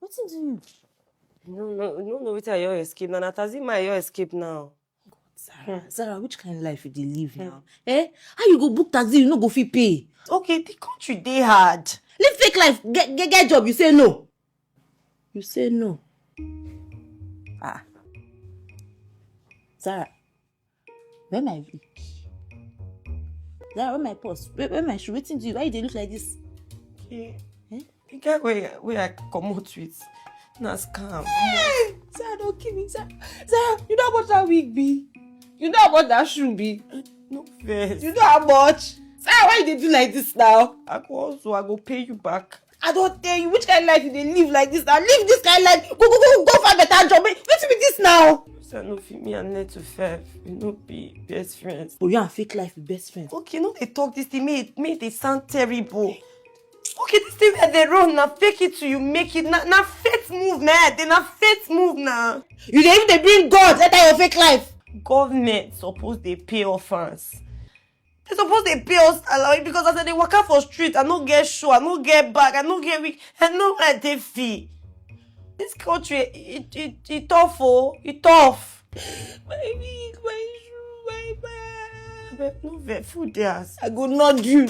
What do you do? No, it's your escape now. Natazima your escape now. Sarah, which kind of life you dey live now? How you go book taxi, you no go fit pay? Okay, the country they hard. Live fake life, get job, you say no. You say no. Sarah, where my wig? Sarah, where my purse? Where my shoe? Wetin do you? Why you dey look like this? Okay. The guy where I come out with, na scam. Hey! Sarah, don't kill me, Sarah. Sarah, you know how much that wig be? You know how much that shoe be? No vex. You know how much? Sarah, why you dey do like this now? I go pay you back. I don't tell you which kind of life you dey live like this now. Live this kind of life. Go find better job. Wetin be this now? I no fit me and Ned to fair. We no be best friends. Oh, you and fake life be best friends. Okay, no they talk this thing. Make they sound terrible. Okay, this thing where they run now, fake it till you make it. Now fate move, man. They na fate move now. You dey even bring God enter your fake life. Government suppose they pay orphans. They suppose they pay us salary because as they walk out for street, I no get show, I no get bag, I no get week, I no like they fee. This country, it tough, oh, it tough. My wig, my shoe, my bag. No vex, food theirs. I go nod you.